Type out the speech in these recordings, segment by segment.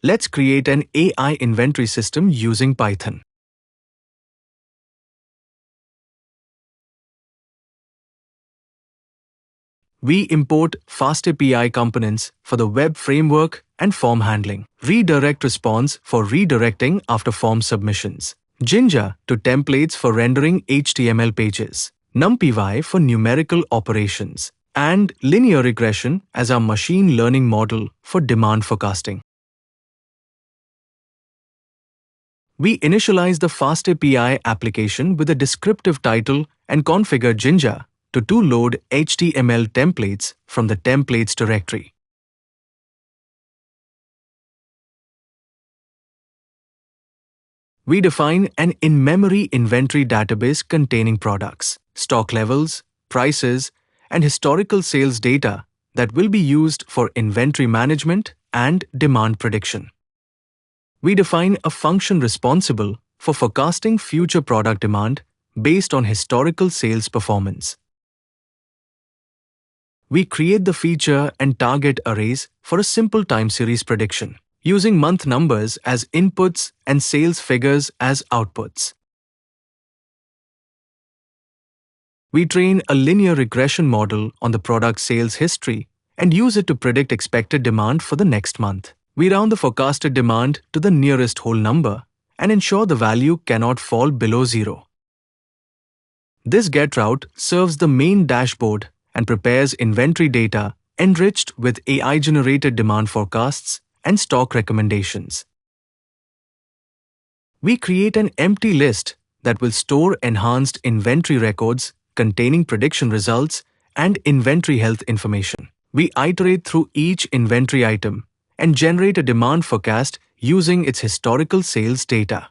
Let's create an AI inventory system using Python. We import FastAPI components for the web framework and form handling. Redirect response for redirecting after form submissions. Jinja2 Templates for rendering HTML pages. NumPy for numerical operations. And Linear Regression as our machine learning model for demand forecasting. We initialize the FastAPI application with a descriptive title and configure Jinja2 load HTML templates from the templates directory. We define an in-memory inventory database containing products, stock levels, prices, and historical sales data that will be used for inventory management and demand prediction. We define a function responsible for forecasting future product demand based on historical sales performance. We create the feature and target arrays for a simple time series prediction, using month numbers as inputs and sales figures as outputs. We train a linear regression model on the product sales history and use it to predict expected demand for the next month. We round the forecasted demand to the nearest whole number and ensure the value cannot fall below 0. This get route serves the main dashboard and prepares inventory data enriched with AI-generated demand forecasts and stock recommendations. We create an empty list that will store enhanced inventory records containing prediction results and inventory health information. We iterate through each inventory item and generate a demand forecast using its historical sales data.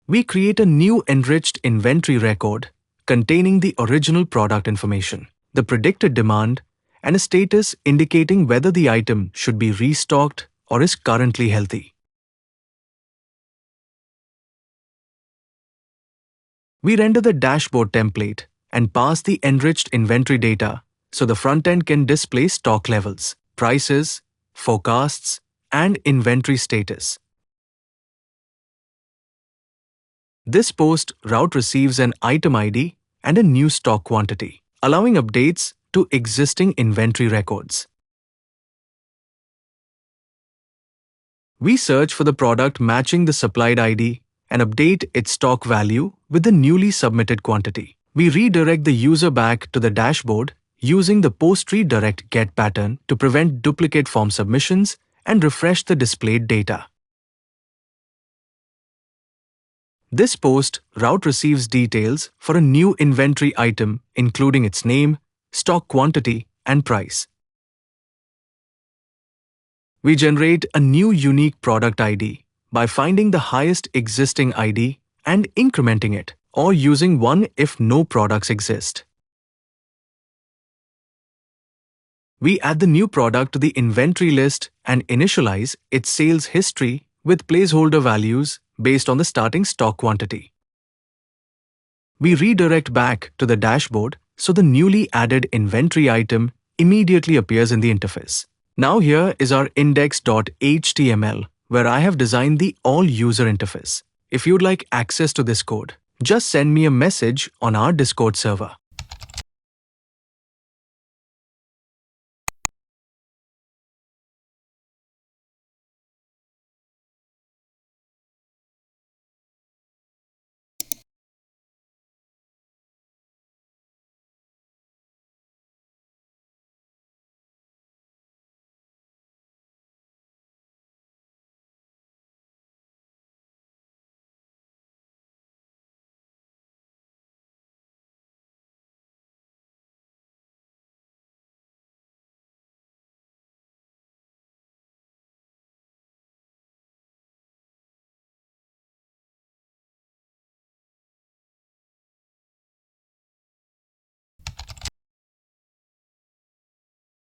We create a new enriched inventory record containing the original product information, the predicted demand, and a status indicating whether the item should be restocked or is currently healthy. We render the dashboard template and pass the enriched inventory data so the front end can display stock levels, prices, forecasts, and inventory status. This post route receives an item ID and a new stock quantity, allowing updates to existing inventory records. We search for the product matching the supplied ID and update its stock value with the newly submitted quantity. We redirect the user back to the dashboard using the post-redirect get pattern to prevent duplicate form submissions and refresh the displayed data. This post route receives details for a new inventory item including its name, stock quantity, and price. We generate a new unique product ID by finding the highest existing ID and incrementing it, or using one if no products exist. We add the new product to the inventory list and initialize its sales history with placeholder values based on the starting stock quantity. We redirect back to the dashboard so the newly added inventory item immediately appears in the interface. Now here is our index.html where I have designed the all-user interface. If you'd like access to this code, just send me a message on our Discord server.